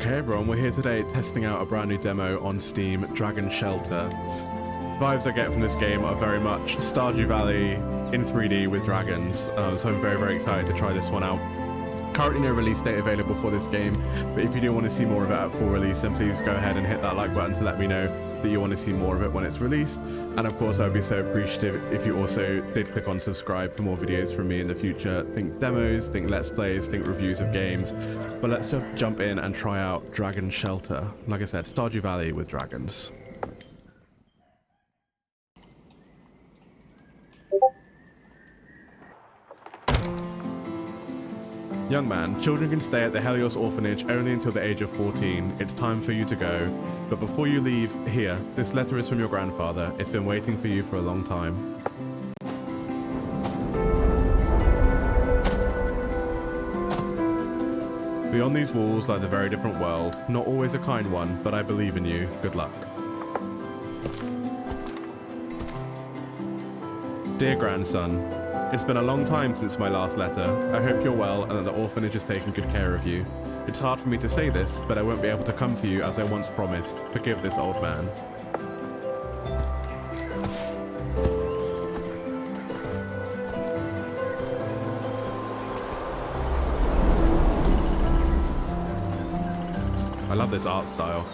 Okay everyone, we're here today testing out a brand new demo on Steam, Dragon Shelter. Vibes I get from this game are very much Stardew Valley in 3D with dragons, so I'm very excited to try this one out. Currently no release date available for this game, but if you do want to see more of it at full release, then please go ahead and hit that like button to let me know that you want to see more of it when it's released. And of course, I would be so appreciative if you also did click on subscribe for more videos from me in the future. Think demos, think let's plays, think reviews of games. But let's just jump in and try out Dragon Shelter. Like I said, Stardew Valley with dragons. Young man, children can stay at the Helios orphanage only until the age of 14. It's time for you to go. But before you leave, here, this letter is from your grandfather. It's been waiting for you for a long time. Beyond these walls lies a very different world. Not always a kind one, but I believe in you. Good luck. Dear grandson, it's been a long time since my last letter. I hope you're well and that the orphanage is taking good care of you. It's hard for me to say this, but I won't be able to come for you as I once promised. Forgive this old man. I love this art style.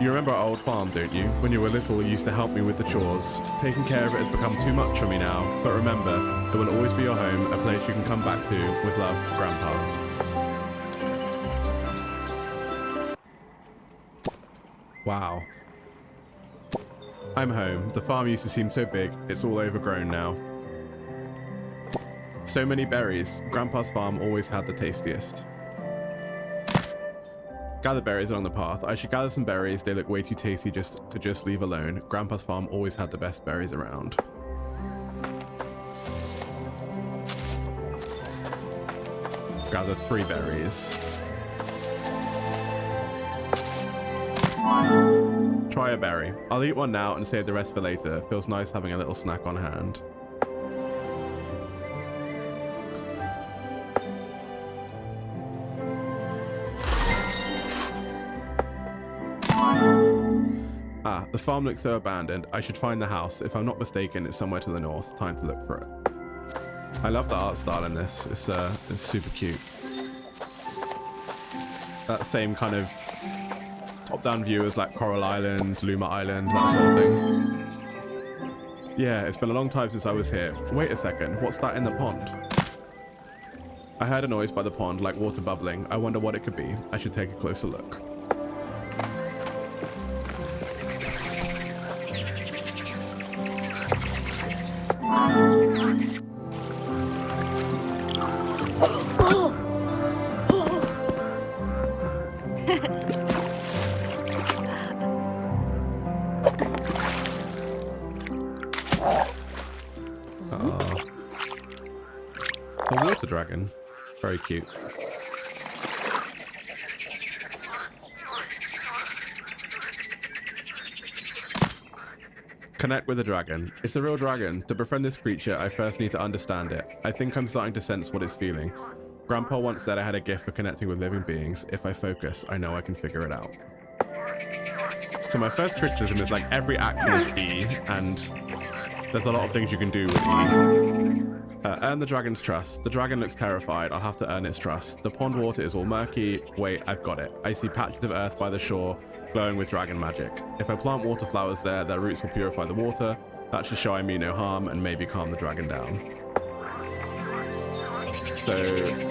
You remember our old farm, don't you? When you were little, you used to help me with the chores. Taking care of it has become too much for me now, but remember, it will always be your home, a place you can come back to. With love, Grandpa. Wow. I'm home. The farm used to seem so big, it's all overgrown now. So many berries. Grandpa's farm always had the tastiest. Gather berries along the path. I should gather some berries. They look way too tasty to just leave alone. Grandpa's farm always had the best berries around. Gather 3 berries. Try a berry. I'll eat one now and save the rest for later. Feels nice having a little snack on hand. Ah, the farm looks so abandoned. I should find the house. If I'm not mistaken, it's somewhere to the north. Time to look for it. I love the art style in this. It's super cute. That same kind of top-down view as like Coral Island, Luma Island, that sort of thing. Yeah, it's been a long time since I was here. Wait a second, what's that in the pond? I heard a noise by the pond, like water bubbling. I wonder what it could be. I should take a closer look. A water dragon. Very cute. Connect with the dragon. It's a real dragon. To befriend this creature, I first need to understand it. I think I'm starting to sense what it's feeling. Grandpa once said I had a gift for connecting with living beings. If I focus, I know I can figure it out. So my first criticism is like every action is E, and there's a lot of things you can do with E. Earn the dragon's trust. The dragon looks terrified. I'll have to earn its trust. The pond water is all murky. Wait, I've got it. I see patches of earth by the shore glowing with dragon magic. If I plant water flowers there, their roots will purify the water. That should show I mean no harm and maybe calm the dragon down. So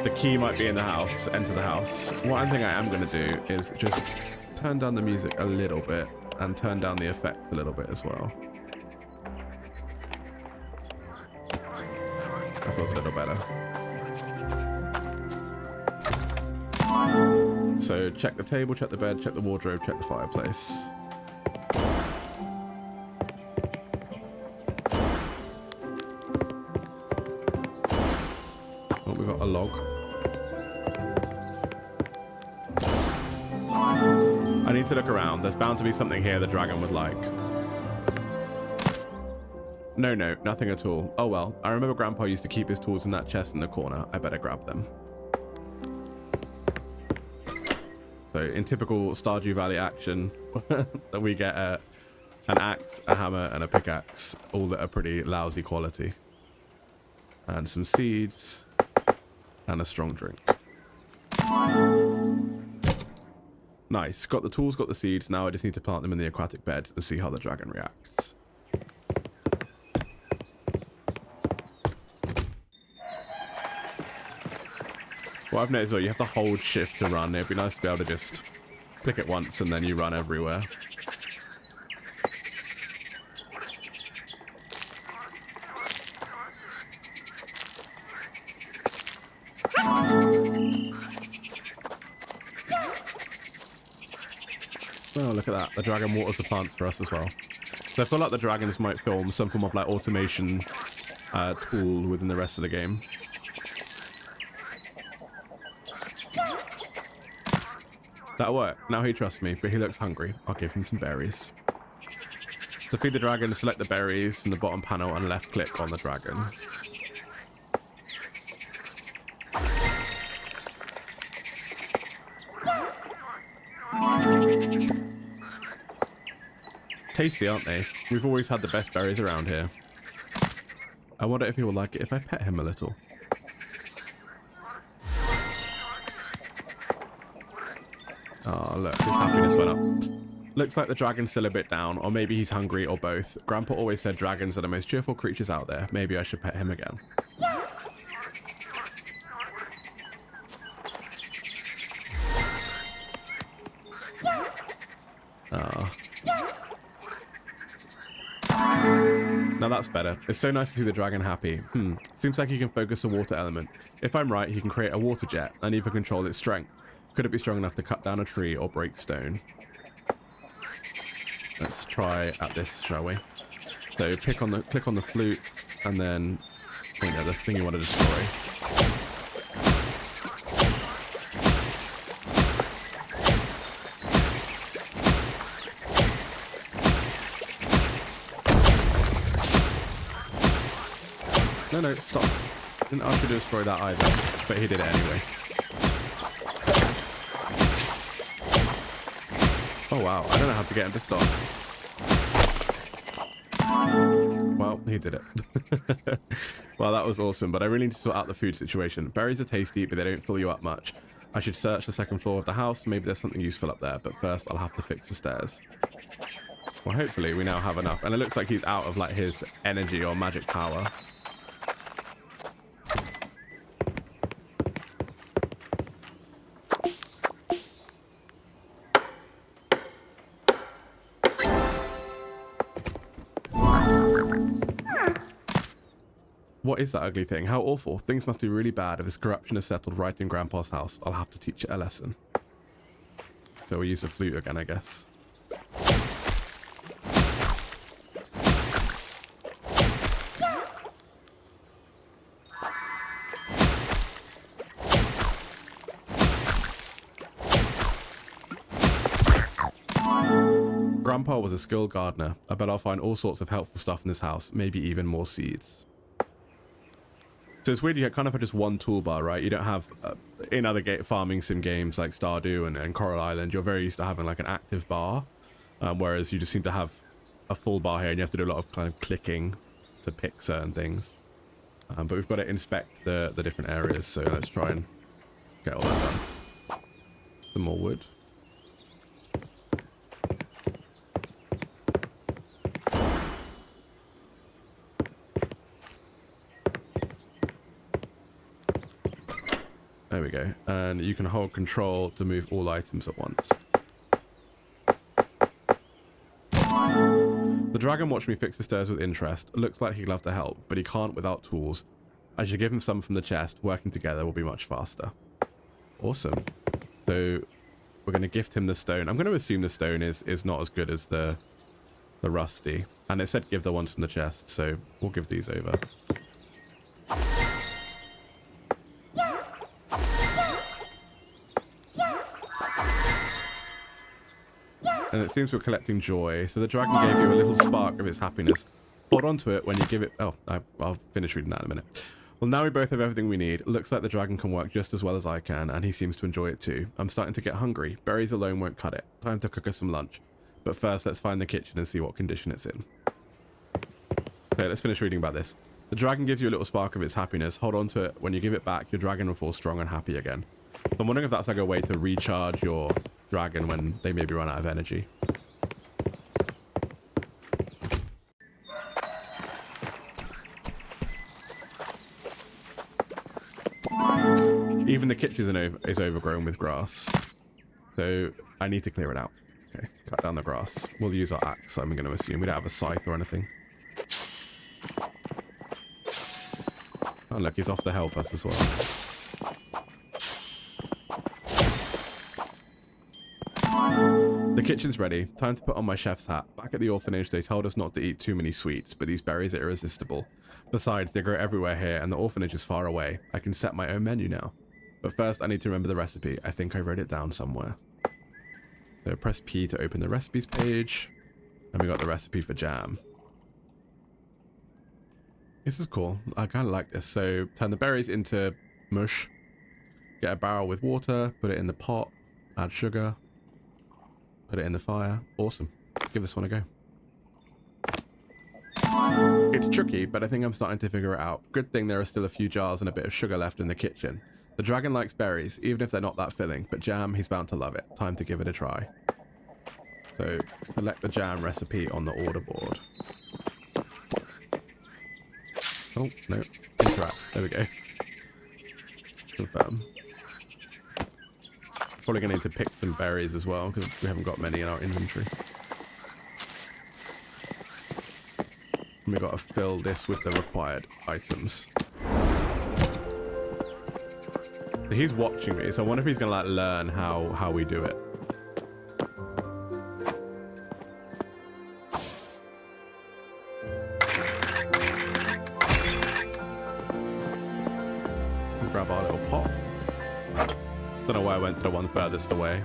the key might be in the house. Enter the house. One thing I am going to do is just turn down the music a little bit and turn down the effects a little bit as well. That feels a little better. So check the table, check the bed, check the wardrobe, check the fireplace. Oh, we've got a log. I need to look around. There's bound to be something here the dragon would like. No, nothing at all. Oh well, I remember Grandpa used to keep his tools in that chest in the corner. I better grab them. So in typical Stardew Valley action, we get an axe, a hammer, and a pickaxe, all that are pretty lousy quality. And some seeds, and a strong drink. Nice. Got the tools, got the seeds. Now I just need to plant them in the aquatic bed and see how the dragon reacts. What I've noticed, though, you have to hold shift to run. It'd be nice to be able to just click it once and then you run everywhere. Oh, look at that. The dragon waters the plants for us as well. So I feel like the dragons might film some form of like automation tool within the rest of the game. That'll work. Now he trusts me, but he looks hungry. I'll give him some berries. To feed the dragon, select the berries from the bottom panel and left click on the dragon. Tasty, aren't they? We've always had the best berries around here. I wonder if he will like it if I pet him a little. Oh, look, his happiness went up. Looks like the dragon's still a bit down, or maybe he's hungry, or both. Grandpa always said dragons are the most cheerful creatures out there. Maybe I should pet him again. Oh. Now that's better. It's so nice to see the dragon happy. Seems like he can focus the water element. If I'm right, he can create a water jet and even control its strength. Could it be strong enough to cut down a tree or break stone? Let's try at this, shall we? So click on the flute and then, you know, the thing you want to destroy. No, stop. Didn't ask you to destroy that either, but he did it anyway. Oh wow, I don't know how to get him to stop. Well, he did it. Well, that was awesome, but I really need to sort out the food situation. Berries are tasty, but they don't fill you up much. I should search the second floor of the house. Maybe there's something useful up there, but first I'll have to fix the stairs. Well, hopefully we now have enough. And it looks like he's out of like his energy or magic power. What is that ugly thing? How awful. Things must be really bad if this corruption is settled right in Grandpa's house. I'll have to teach it a lesson. So we use the flute again, I guess. Grandpa was a skilled gardener. I bet I'll find all sorts of helpful stuff in this house. Maybe even more seeds. So it's weird, you kind of have just one toolbar, right? You don't have, in other farming sim games like Stardew and Coral Island, you're very used to having like an active bar, whereas you just seem to have a full bar here and you have to do a lot of kind of clicking to pick certain things. But we've got to inspect the different areas, so let's try and get all that done. Some more wood. There we go. And you can hold control to move all items at once. The dragon watched me fix the stairs with interest. Looks like he'd love to help, but he can't without tools. I should give him some from the chest. Working together will be much faster. Awesome. So we're going to gift him the stone. I'm going to assume the stone is not as good as the rusty. And it said give the ones from the chest, so we'll give these over. And it seems we're collecting joy. So the dragon gave you a little spark of its happiness. Hold on to it when you give it... Oh, I'll finish reading that in a minute. Well, now we both have everything we need. Looks like the dragon can work just as well as I can, and he seems to enjoy it too. I'm starting to get hungry. Berries alone won't cut it. Time to cook us some lunch. But first, let's find the kitchen and see what condition it's in. So let's finish reading about this. The dragon gives you a little spark of its happiness. Hold on to it. When you give it back, your dragon will fall strong and happy again. I'm wondering if that's like a way to recharge your dragon when they maybe run out of energy. Even the kitchen is overgrown with grass. So I need to clear it out. Okay, cut down the grass. We'll use our axe, I'm going to assume. We don't have a scythe or anything. Oh look, he's off to help us as well. The kitchen's ready. Time to put on my chef's hat. Back at the orphanage, they told us not to eat too many sweets, but these berries are irresistible. Besides, they grow everywhere here, and the orphanage is far away. I can set my own menu now. But first, I need to remember the recipe. I think I wrote it down somewhere. So press P to open the recipes page. And we got the recipe for jam. This is cool. I kind of like this. So turn the berries into mush. Get a barrel with water. Put it in the pot. Add sugar. Put it in the fire. Awesome. Give this one a go. It's tricky, but I think I'm starting to figure it out. Good thing there are still a few jars and a bit of sugar left in the kitchen. The dragon likes berries, even if they're not that filling, but jam, he's bound to love it. Time to give it a try. So, select the jam recipe on the order board. Oh, no. Interact. There we go. Confirm. Probably going to need to pick some berries as well, because we haven't got many in our inventory. And we've got to fill this with the required items. So he's watching me, so I wonder if he's going to like learn how we do it. We'll grab our little pot. Don't know why I went to the one furthest away.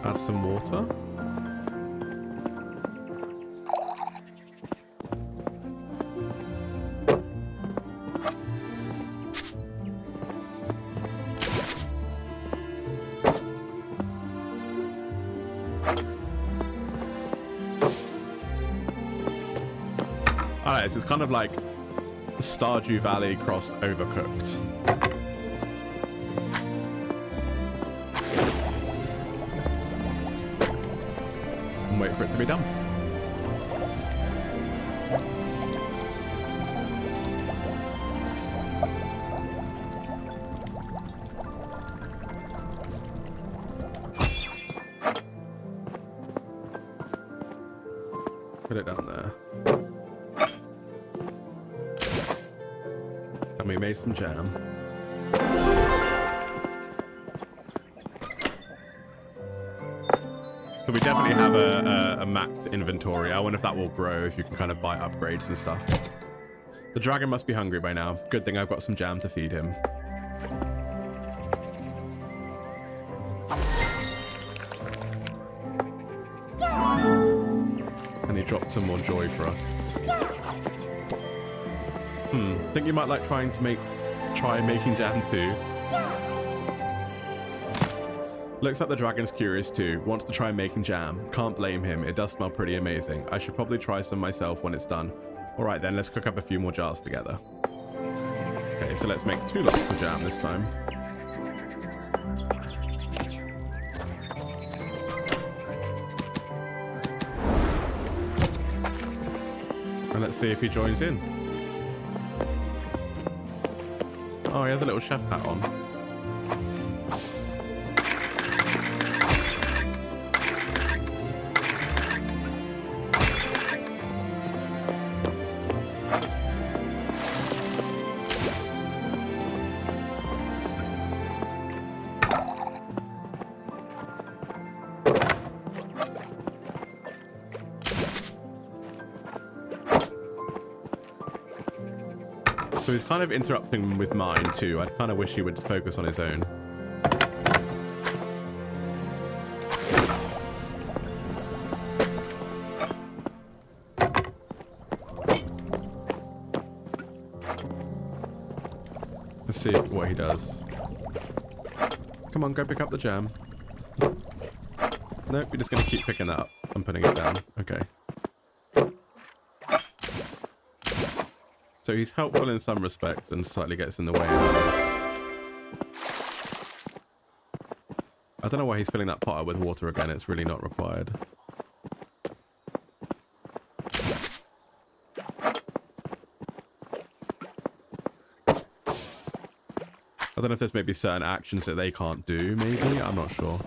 Add some water. Alright, so it's kind of like Stardew Valley crossed Overcooked. And wait for it to be done. Put it down there. And we made some jam. So we definitely have a max inventory. I wonder if that will grow if you can kind of buy upgrades and stuff. The dragon must be hungry by now. Good thing I've got some jam to feed him. And he dropped some more joy for us. Think you might like try making jam too. Looks like the dragon's curious too. Wants to try making jam. Can't blame him. It does smell pretty amazing. I should probably try some myself when it's done. Alright then, let's cook up a few more jars together. Okay, so let's make 2 lots of jam this time. And let's see if he joins in. Oh, he has a little chef hat on. So he's kind of interrupting with mine too. I kind of wish he would focus on his own. see what he does. Come on, go pick up the jam. Nope, you're just going to keep picking that up and putting it down. Okay. So he's helpful in some respects and slightly gets in the way in others. I don't know why he's filling that pot up with water again. It's really not required. I don't know if there's maybe certain actions that they can't do, maybe? I'm not sure.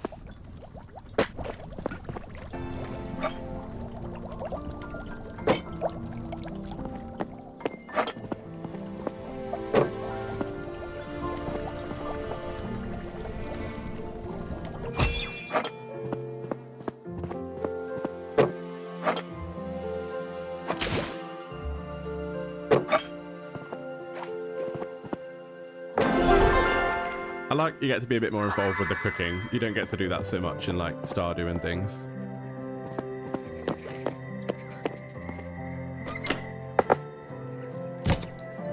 You get to be a bit more involved with the cooking. You don't get to do that so much in like Stardew and things.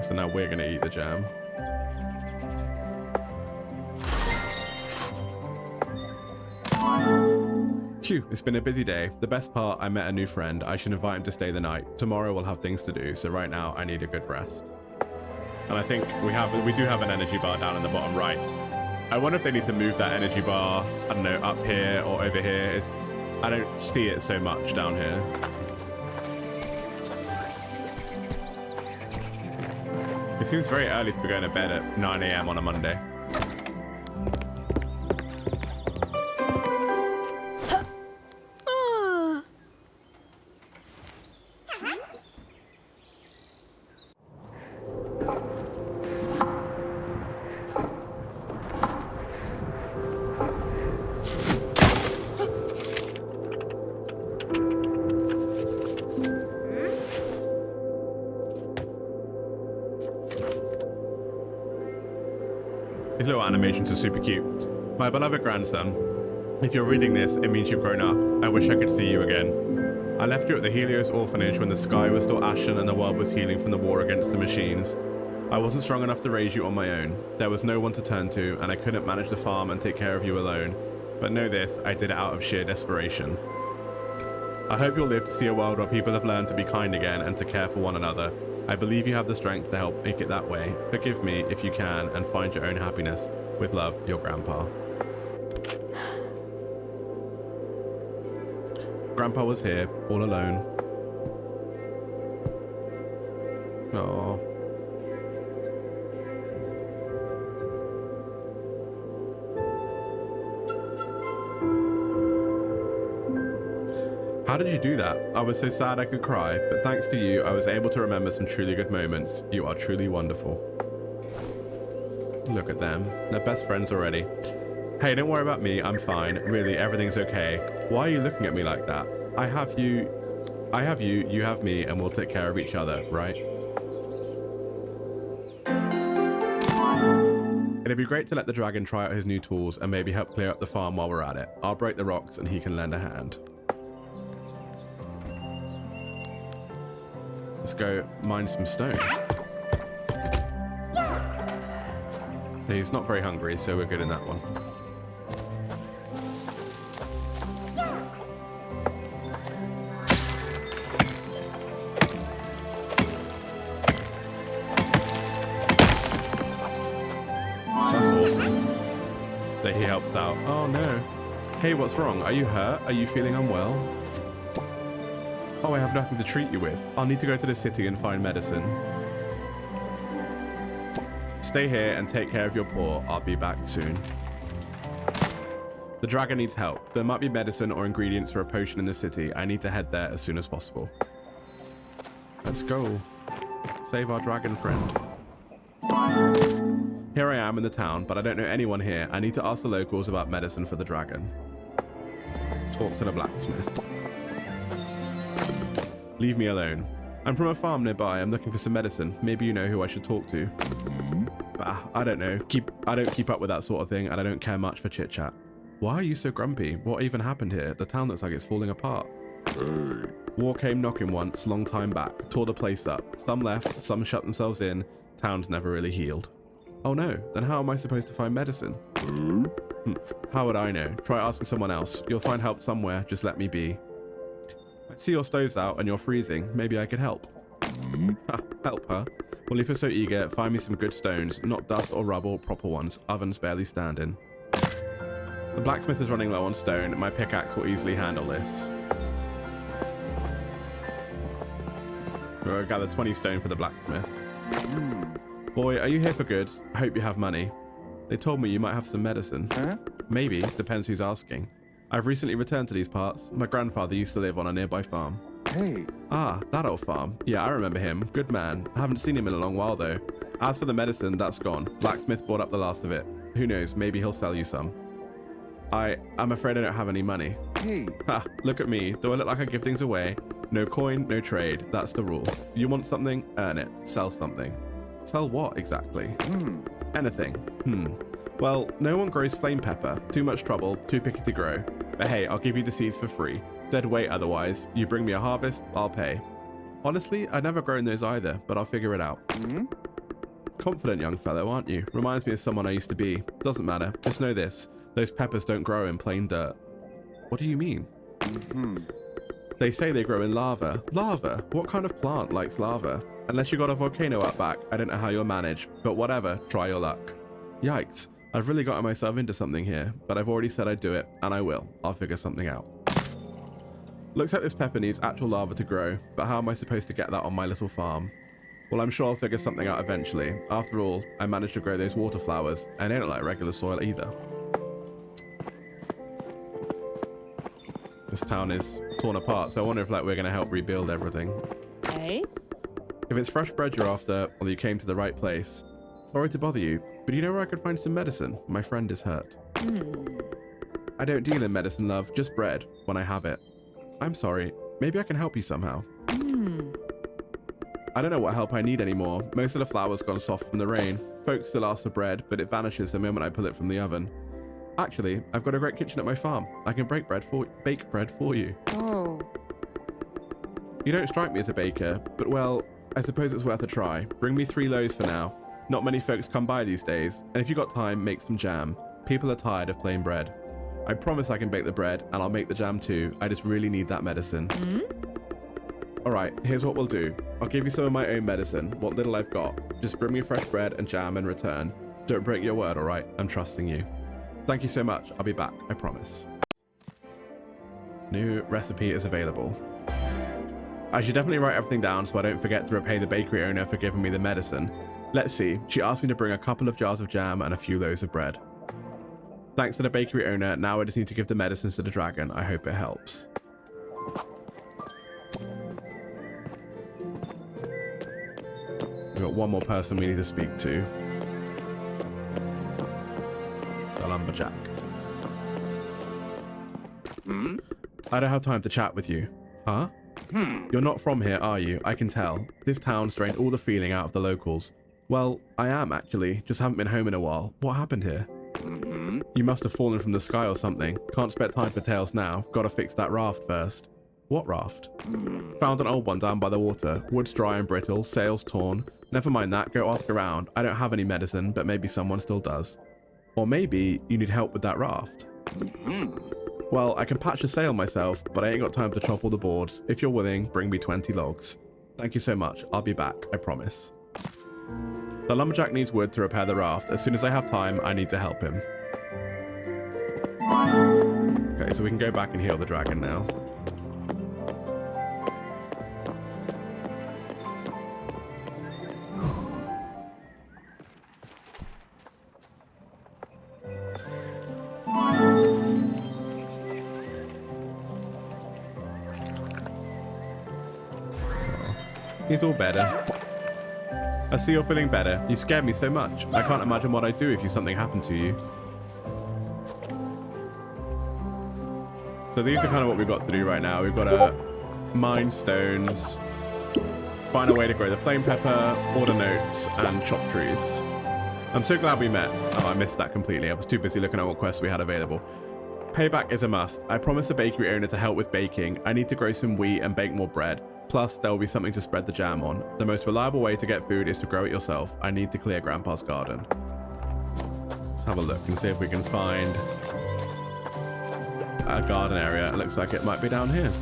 So now we're gonna eat the jam. Phew, it's been a busy day. The best part, I met a new friend. I should invite him to stay the night. Tomorrow we'll have things to do, so right now I need a good rest. And I think we do have an energy bar down in the bottom right. I wonder if they need to move that energy bar, I don't know, up here or over here. I don't see it so much down here. It seems very early to be going to bed at 9 AM on a Monday. His little animations are super cute. My beloved grandson, if you're reading this, it means you've grown up. I wish I could see you again. I left you at the Helios orphanage when the sky was still ashen and the world was healing from the war against the machines. I wasn't strong enough to raise you on my own. There was no one to turn to, and I couldn't manage the farm and take care of you alone. But know this, I did it out of sheer desperation. I hope you'll live to see a world where people have learned to be kind again and to care for one another. I believe you have the strength to help make it that way. Forgive me if you can and find your own happiness. With love, your grandpa. Grandpa was here, all alone. Aww. How did you do that? I was so sad I could cry, but thanks to you, I was able to remember some truly good moments. You are truly wonderful. Look at them. They're best friends already. Hey, don't worry about me. I'm fine. Really, everything's okay. Why are you looking at me like that? I have you, you have me, and we'll take care of each other, right? It'd be great to let the dragon try out his new tools and maybe help clear up the farm while we're at it. I'll break the rocks and he can lend a hand. Let's go mine some stone. He's not very hungry, so we're good in that one. That's awesome that he helps out. Oh no. Hey, what's wrong? Are you hurt? Are you feeling unwell? Oh, I have nothing to treat you with. I'll need to go to the city and find medicine. Stay here and take care of your paw. I'll be back soon. The dragon needs help. There might be medicine or ingredients for a potion in the city. I need to head there as soon as possible. Let's go. Save our dragon friend. Here I am in the town, but I don't know anyone here. I need to ask the locals about medicine for the dragon. Talk to the blacksmith. Leave me alone. I'm from a farm nearby. I'm looking for some medicine. Maybe you know who I should talk to. I don't know. I don't keep up with that sort of thing, and I don't care much for chit-chat. Why are you so grumpy? What even happened here? The town looks like it's falling apart. War came knocking once, long time back. Tore the place up. Some left, some shut themselves in. Town's never really healed. Oh no, then how am I supposed to find medicine? How would I know? Try asking someone else. You'll find help somewhere, just let me be. I see your stove's out and you're freezing. Maybe I could help. Ha, help, huh? Well, if you're so eager, find me some good stones. Not dust or rubble, proper ones. Oven's barely standing. The blacksmith is running low on stone. My pickaxe will easily handle this. We'll gather 20 stone for the blacksmith. Boy, are you here for good? I hope you have money. They told me you might have some medicine. Huh? Maybe, depends who's asking. I've recently returned to these parts. My grandfather used to live on a nearby farm. Hey. Ah, that old farm. Yeah, I remember him. Good man. I haven't seen him in a long while though. As for the medicine, that's gone. Blacksmith bought up the last of it. Who knows, maybe he'll sell you some. I'm afraid I don't have any money. Hey. Ha, look at me. Do I look like I give things away? No coin, no trade. That's the rule. You want something? Earn it. Sell something. Sell what exactly? Anything. Well, no one grows flame pepper. Too much trouble, too picky to grow. But hey, I'll give you the seeds for free. Dead weight otherwise. You bring me a harvest, I'll pay. Honestly, I've never grown those either, but I'll figure it out. Confident young fellow, aren't you? Reminds me of someone I used to be. Doesn't matter. Just know this. Those peppers don't grow in plain dirt. What do you mean? They say they grow in lava. Lava? What kind of plant likes lava? Unless you got a volcano out back, I don't know how you'll manage. But whatever, try your luck. Yikes. I've really gotten myself into something here, but I've already said I'd do it, and I will. I'll figure something out. Looks like this pepper needs actual lava to grow, but how am I supposed to get that on my little farm? Well, I'm sure I'll figure something out eventually. After all, I managed to grow those water flowers, and they don't like regular soil either. This town is torn apart, so I wonder if we're going to help rebuild everything. Hey? If it's fresh bread you're after, well, you came to the right place. Sorry to bother you, but do you know where I could find some medicine? My friend is hurt. I don't deal in medicine, love, just bread, when I have it. I'm sorry, maybe I can help you somehow. I don't know what help I need anymore. Most of the flour's gone soft from the rain. Folks still ask for bread, but it vanishes the moment I pull it from the oven. Actually, I've got a great kitchen at my farm. I can bake bread for you. Oh. You don't strike me as a baker, but well, I suppose it's worth a try. Bring me 3 loaves for now. Not many folks come by these days, and if you got time, make some jam. People are tired of plain bread. I promise I can bake the bread, and I'll make the jam too. I just really need that medicine. Alright, here's what we'll do. I'll give you some of my own medicine, what little I've got. Just bring me fresh bread and jam in return. Don't break your word, alright? I'm trusting you. Thank you so much. I'll be back, I promise. New recipe is available. I should definitely write everything down so I don't forget to repay the bakery owner for giving me the medicine. Let's see, she asked me to bring a couple of jars of jam and a few loaves of bread. Thanks to the bakery owner, now I just need to give the medicines to the dragon. I hope it helps. We've got one more person we need to speak to. The lumberjack. I don't have time to chat with you. Huh? You're not from here, are you? I can tell. This town's drained all the feeling out of the locals. Well, I am actually. Just haven't been home in a while. What happened here? You must have fallen from the sky or something. Can't spare time for tales now. Gotta fix that raft first. What raft? Found an old one down by the water. Wood's dry and brittle, sails torn. Never mind that, go ask around. I don't have any medicine, but maybe someone still does. Or maybe you need help with that raft. Well, I can patch a sail myself, but I ain't got time to chop all the boards. If you're willing, bring me 20 logs. Thank you so much. I'll be back, I promise. The lumberjack needs wood to repair the raft. As soon as I have time, I need to help him. Okay, so we can go back and heal the dragon now. He's all better. I see you're feeling better. You scared me so much. I can't imagine what I'd do if something happened to you. So these are kind of what we've got to do right now. We've got to mine stones, find a way to grow the flame pepper, order notes, and chop trees. I'm so glad we met. Oh, I missed that completely. I was too busy looking at what quests we had available. Payback is a must. I promised the bakery owner to help with baking. I need to grow some wheat and bake more bread. Plus, there will be something to spread the jam on. The most reliable way to get food is to grow it yourself. I need to clear Grandpa's garden. have a look and see if we can find a garden area. It looks like it might be down here.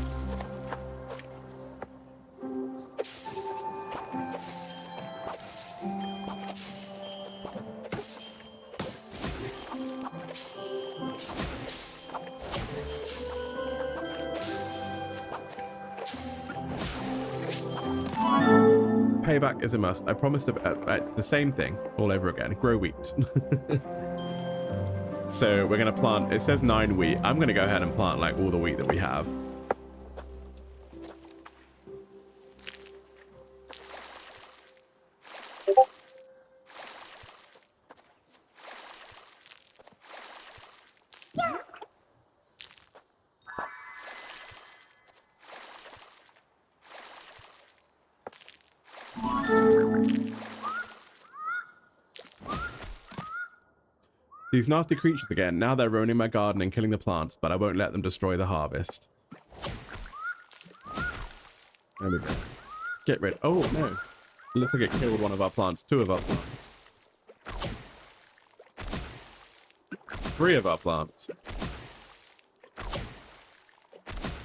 Payback is a must. I promised it's the same thing all over again. Grow wheat. So we're going to plant, it says 9 wheat. I'm going to go ahead and plant like all the wheat that we have. These nasty creatures again. Now they're ruining my garden and killing the plants, but I won't let them destroy the harvest. There we go. Get rid. Oh, no. It looks like it killed one of our plants. 2 of our plants. 3 of our plants.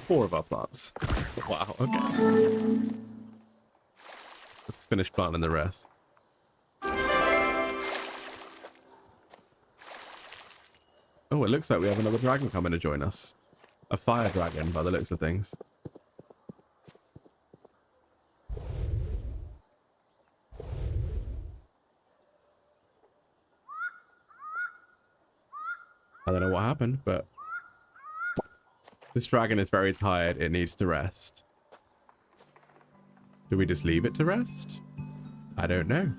4 of our plants. Wow, okay. Let's finish planting the rest. Oh, it looks like we have another dragon coming to join us. A fire dragon, by the looks of things. I don't know what happened, but this dragon is very tired. It needs to rest. Do we just leave it to rest? I don't know. Do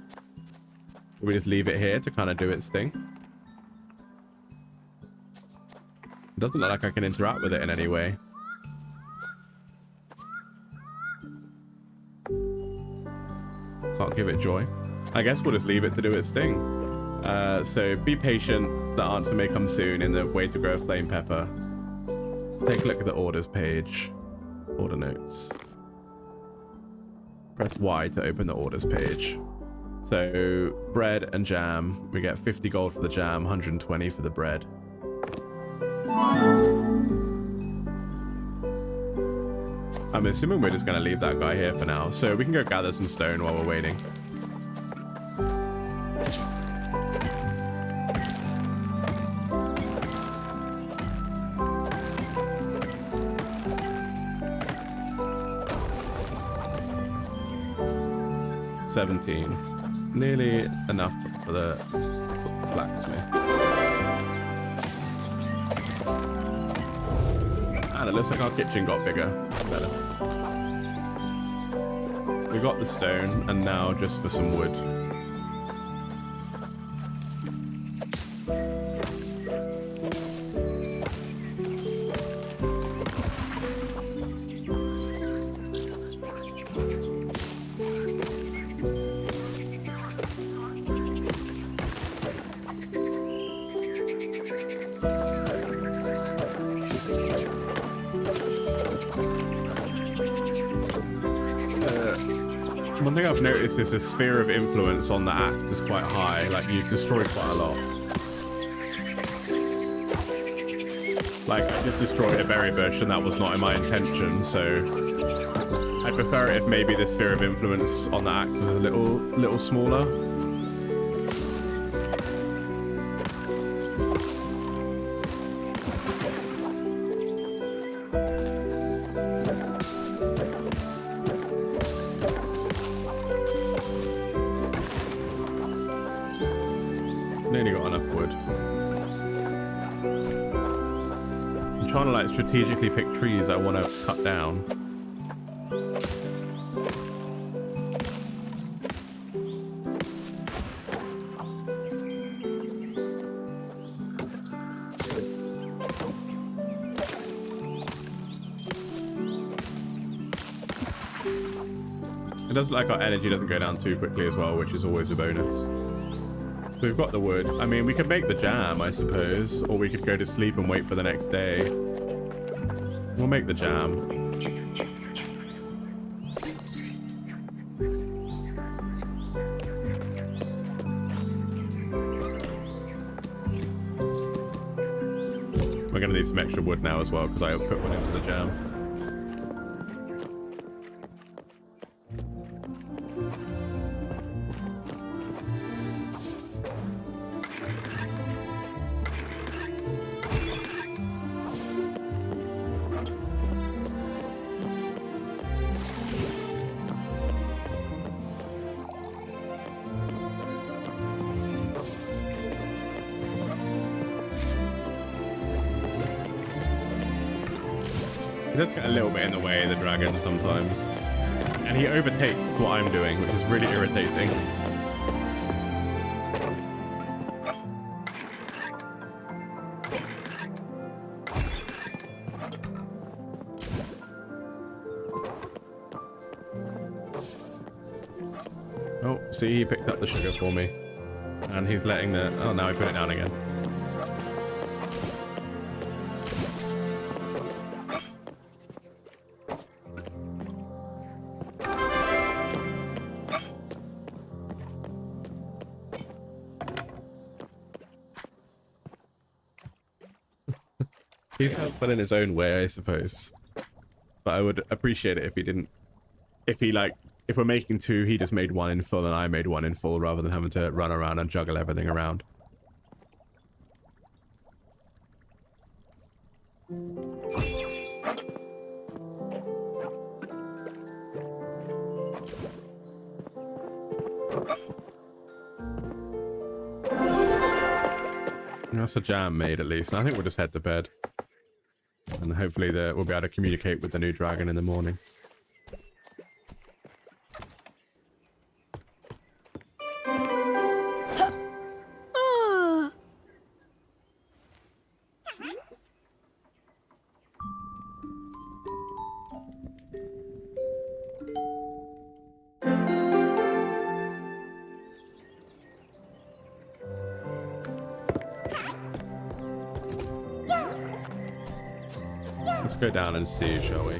we just leave it here to kind of do its thing? It doesn't look like I can interact with it in any way. Can't give it joy. I guess we'll just leave it to do its thing. So be patient. The answer may come soon in the way to grow a flame pepper. Take a look at the orders page. Order notes. Press Y to open the orders page. So bread and jam. We get 50 gold for the jam, 120 for the bread. I'm assuming we're just going to leave that guy here for now. So we can go gather some stone while we're waiting. $17. Nearly enough for the blacksmith. And it looks like our kitchen got bigger. Better. We got the stone, and now just for some wood. One thing I've noticed is the sphere of influence on the axe is quite high. Like, you've destroyed quite a lot. Like, I just destroyed a berry bush and that was not in my intention, so I'd prefer it if maybe the sphere of influence on the axe was a little smaller. Nearly got enough wood. I'm trying to like strategically pick trees I want to cut down. It does look like our energy doesn't go down too quickly as well, which is always a bonus. We've got the wood. I mean, we could make the jam, I suppose, or we could go to sleep and wait for the next day. We'll make the jam. We're going to need some extra wood now as well, because I put one into the jam. He does get a little bit in the way, the dragon, sometimes. And he overtakes what I'm doing, which is really irritating. Oh, see, he picked up the sugar for me. And he's letting the... Oh, now he put it down again. He's helpful in his own way, I suppose. But I would appreciate it if he didn't... If we're making two, he just made one in full and I made one in full rather than having to run around and juggle everything around. That's a jam made at least. I think we'll just head to bed. And hopefully we'll be able to communicate with the new dragon in the morning. Let's go down and see, shall we?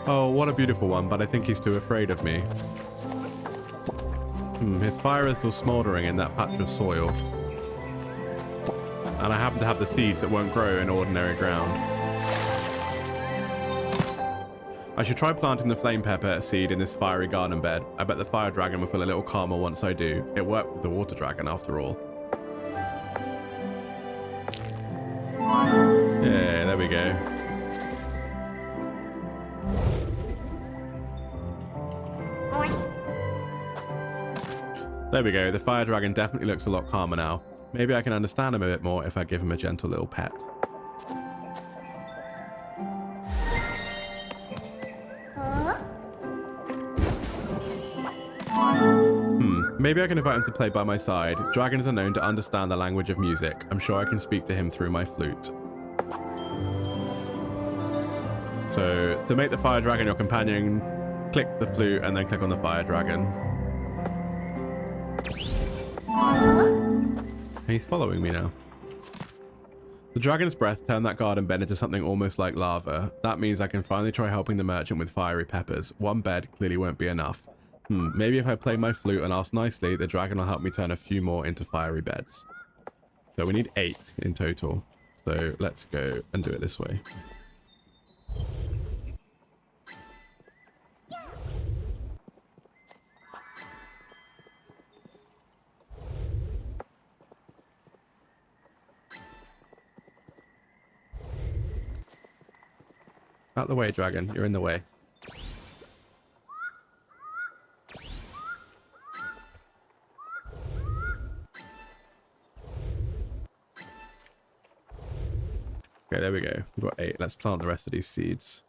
Oh, what a beautiful one, but I think he's too afraid of me. His fire is still smouldering in that patch of soil. And I happen to have the seeds that won't grow in ordinary ground. I should try planting the flame pepper seed in this fiery garden bed. I bet the fire dragon will feel a little calmer once I do. It worked with the water dragon after all. Yeah, there we go. There we go. The fire dragon definitely looks a lot calmer now. Maybe I can understand him a bit more if I give him a gentle little pet. Maybe I can invite him to play by my side. Dragons are known to understand the language of music. I'm sure I can speak to him through my flute. So, to make the fire dragon your companion, click the flute and then click on the fire dragon. He's following me now. The dragon's breath turned that garden bed into something almost like lava. That means I can finally try helping the merchant with fiery peppers. One bed clearly won't be enough. Maybe if I play my flute and ask nicely, the dragon will help me turn a few more into fiery beds. So we need 8 in total. So let's go and do it this way. Out the way, dragon. You're in the way. Okay, there we go. We've got 8. Let's plant the rest of these seeds.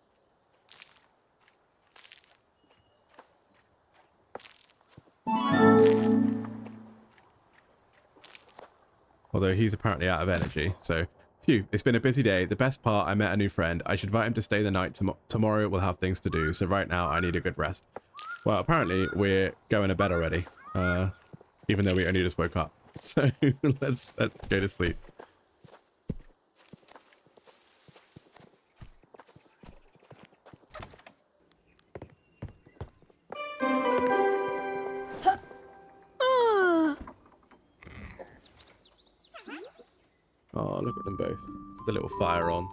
Although he's apparently out of energy, so... Phew, it's been a busy day. The best part, I met a new friend. I should invite him to stay the night. Tomorrow we'll have things to do, so right now I need a good rest. Well, apparently we're going to bed already, even though we only just woke up. So let's go to sleep. Oh, look at them both. The little fire on.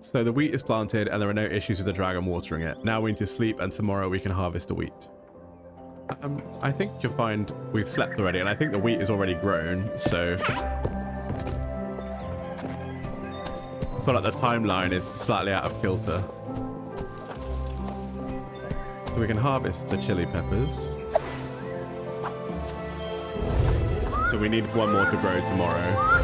So the wheat is planted and there are no issues with the dragon watering it. Now we need to sleep and tomorrow we can harvest the wheat. I think you'll find we've slept already and I think the wheat is already grown, so... I feel like the timeline is slightly out of kilter. So we can harvest the chili peppers. So we need one more to grow tomorrow.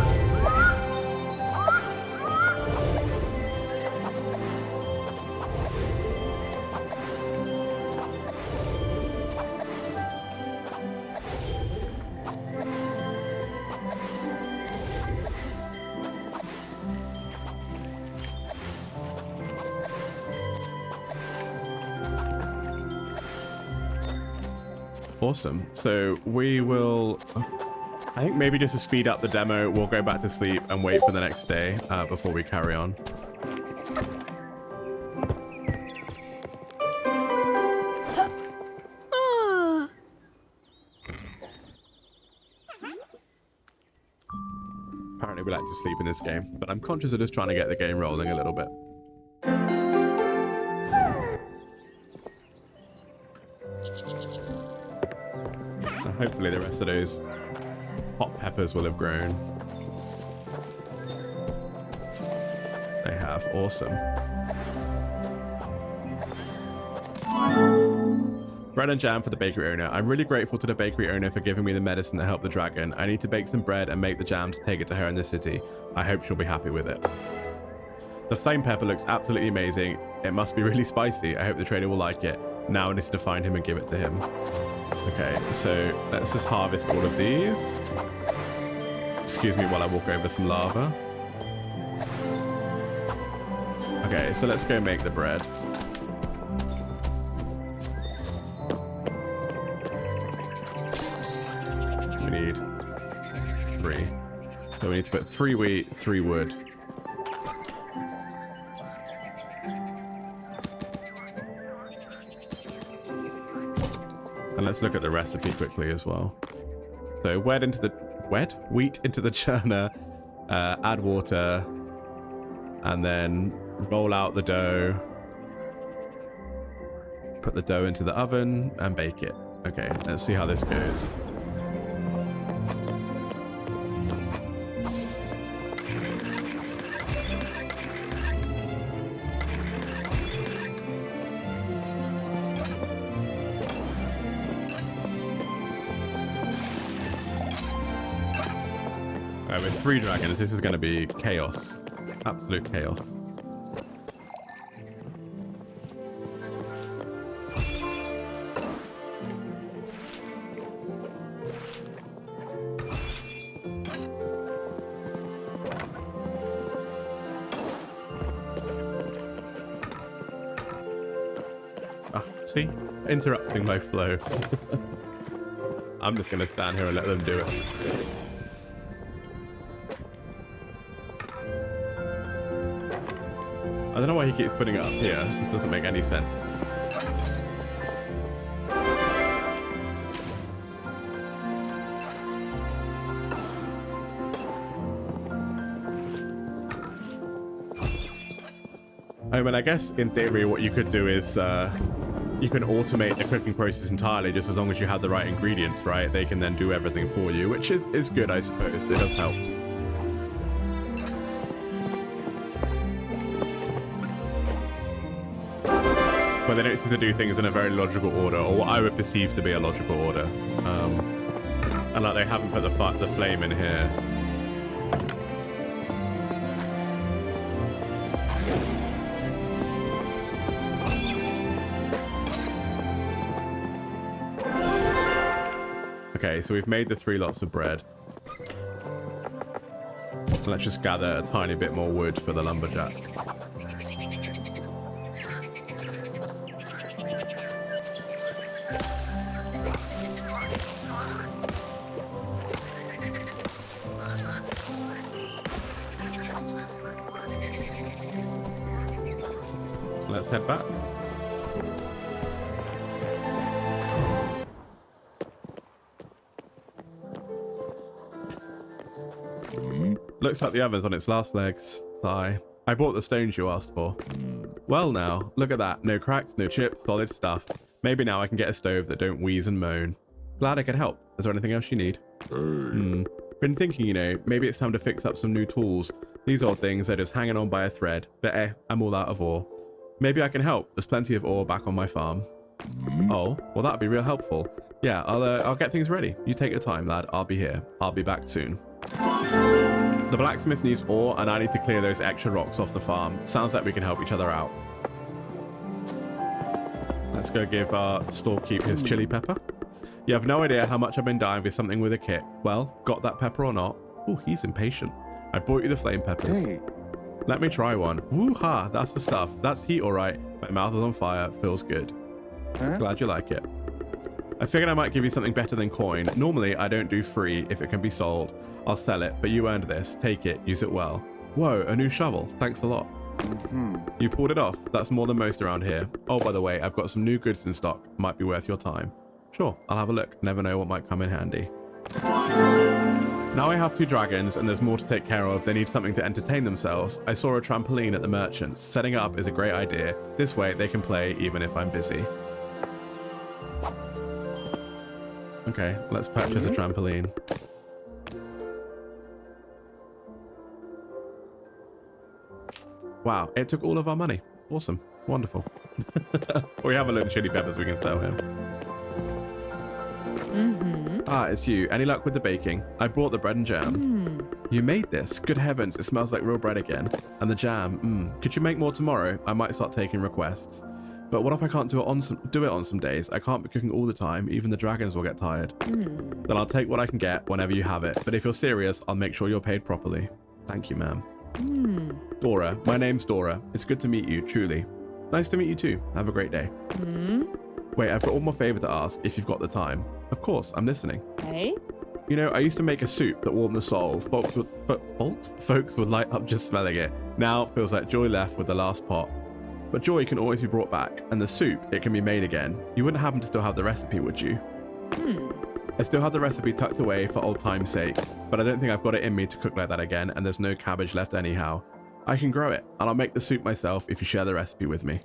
Awesome. So we will, I think maybe just to speed up the demo, we'll go back to sleep and wait for the next day before we carry on. Apparently we like to sleep in this game, but I'm conscious of just trying to get the game rolling a little bit. Hopefully the rest of those hot peppers will have grown. They have. Awesome. Bread and jam for the bakery owner. I'm really grateful to the bakery owner for giving me the medicine that helped the dragon. I need to bake some bread and make the jam to take it to her in the city. I hope she'll be happy with it. The flame pepper looks absolutely amazing. It must be really spicy. I hope the trader will like it. Now I need to find him and give it to him. Okay, so let's just harvest all of these. Excuse me while I walk over some lava. Okay, so let's go make the bread. We need 3. So we need to put 3 wheat, 3 wood. And let's look at the recipe quickly as well. So wheat into the churner, add water, and then roll out the dough. Put the dough into the oven and bake it. Okay, let's see how this goes. With 3 dragons, this is going to be chaos. Absolute chaos. Ah, see? Interrupting my flow. I'm just going to stand here and let them do it. I don't know why he keeps putting it up here. It doesn't make any sense. I mean, I guess in theory what you could do is you can automate the cooking process entirely just as long as you have the right ingredients, right? They can then do everything for you, which is good, I suppose. It does help. But they don't seem to do things in a very logical order, or what I would perceive to be a logical order. And like they haven't put the flame in here. Okay, so we've made the 3 lots of bread. Let's just gather a tiny bit more wood for the lumberjack. Let's head back. Looks like the other's on its last legs. Sigh. I bought the stones you asked for. Well now, look at that. No cracks, no chips, solid stuff. Maybe now I can get a stove that don't wheeze and moan. Glad I could help. Is there anything else you need? Been thinking, you know, maybe it's time to fix up some new tools. These old things are just hanging on by a thread. But I'm all out of ore. Maybe I can help. There's plenty of ore back on my farm. Oh, well that'd be real helpful. Yeah, I'll get things ready. You take your time, lad. I'll be here. I'll be back soon. The blacksmith needs ore, and I need to clear those extra rocks off the farm. Sounds like we can help each other out. Let's go give our storekeep his chili pepper. You have no idea how much I've been dying for something with a kick. Well, got that pepper or not? Oh, he's impatient. I bought you the flame peppers. Hey. Let me try one. Woo-ha, that's the stuff. That's heat, all right. My mouth is on fire. Feels good. Huh? Glad you like it. I figured I might give you something better than coin. Normally, I don't do free if it can be sold. I'll sell it, but you earned this. Take it. Use it well. Whoa, a new shovel. Thanks a lot. You pulled it off. That's more than most around here. Oh, by the way, I've got some new goods in stock. Might be worth your time. Sure, I'll have a look. Never know what might come in handy. Now I have 2 dragons and there's more to take care of. They need something to entertain themselves. I saw a trampoline at the merchant's. Setting it up is a great idea. This way they can play even if I'm busy. Okay, let's purchase a trampoline. Wow, it took all of our money. Awesome. Wonderful. We have a load of chili peppers we can sell him. Ah, it's you. Any luck with the baking? I brought the bread and jam. You made this? Good heavens, it smells like real bread again. And the jam, Could you make more tomorrow? I might start taking requests. But what if I can't do it on some days? I can't be cooking all the time. Even the dragons will get tired. Then I'll take what I can get whenever you have it. But if you're serious, I'll make sure you're paid properly. Thank you, ma'am. Dora. My name's Dora. It's good to meet you, truly. Nice to meet you too. Have a great day. Wait, I've got one more favor to ask if you've got the time. Of course, I'm listening. Hey? You know, I used to make a soup that warmed the soul. Folks would light up just smelling it. Now it feels like joy left with the last pot. But joy can always be brought back, and the soup, it can be made again. You wouldn't happen to still have the recipe, would you? I still have the recipe tucked away for old time's sake, but I don't think I've got it in me to cook like that again, and there's no cabbage left anyhow. I can grow it, and I'll make the soup myself if you share the recipe with me.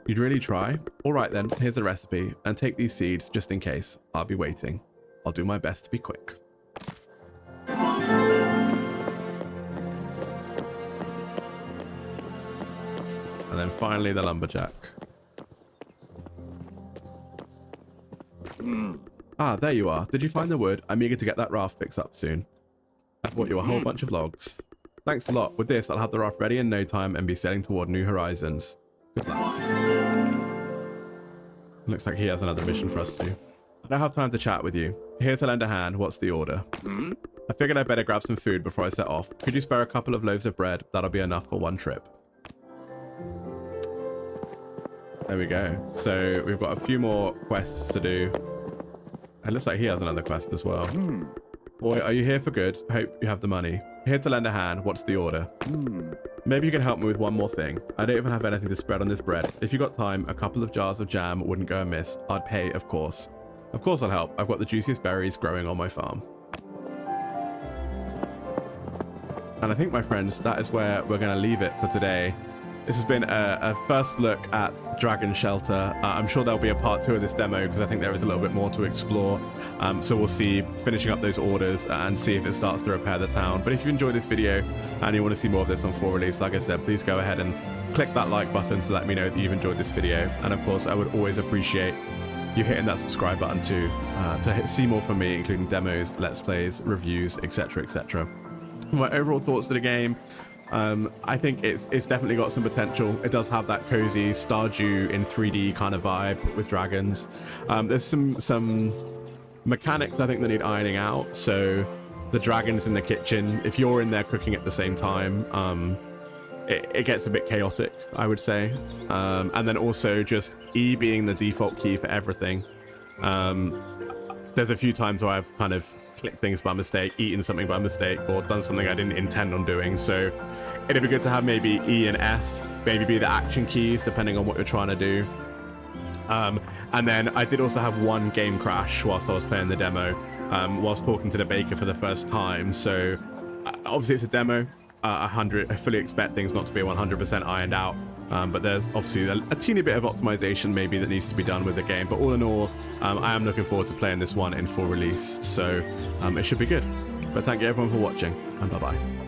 You'd really try? All right then, here's the recipe, and take these seeds just in case. I'll be waiting. I'll do my best to be quick. And then finally the lumberjack. Ah, there you are. Did you find the wood? I'm eager to get that raft fixed up soon. I bought you a whole bunch of logs. Thanks a lot. With this, I'll have the raft ready in no time and be sailing toward new horizons. Good luck. Looks like he has another mission for us to do. I don't have time to chat with you. Here to lend a hand. What's the order? I figured I'd better grab some food before I set off. Could you spare a couple of loaves of bread? That'll be enough for one trip. There we go. So we've got a few more quests to do. It looks like he has another quest as well. Boy, are you here for good? Hope you have the money. Here to lend a hand. What's the order? Maybe you can help me with one more thing. I don't even have anything to spread on this bread. If you got time, a couple of jars of jam wouldn't go amiss. I'd pay, of course. Of course I'll help. I've got the juiciest berries growing on my farm. And I think, my friends, that is where we're going to leave it for today. This has been a first look at Dragon Shelter. I'm sure there'll be a part 2 of this demo because I think there is a little bit more to explore. So we'll see, finishing up those orders and see if it starts to repair the town. But if you enjoyed this video and you want to see more of this on full release, like I said, please go ahead and click that like button to let me know that you've enjoyed this video. And of course, I would always appreciate you hitting that subscribe button too to see more from me, including demos, let's plays, reviews, etc, etc. My overall thoughts to the game. I think it's definitely got some potential. It does have that cozy Stardew in 3D kind of vibe with dragons. There's some mechanics I think that need ironing out. So the dragons in the kitchen, if you're in there cooking at the same time, it gets a bit chaotic, I would say. And then also just E being the default key for everything. There's a few times where I've kind of clicked things by mistake, eaten something by mistake, or done something I didn't intend on doing. So it'd be good to have maybe E and F maybe be the action keys depending on what you're trying to do. And then I did also have one game crash whilst I was playing the demo, whilst talking to the baker for the first time. So Obviously, it's a demo. I fully expect things not to be 100% ironed out, but there's obviously a teeny bit of optimization maybe that needs to be done with the game. But all in all, I am looking forward to playing this one in full release, so it should be good. But thank you everyone for watching, and bye-bye.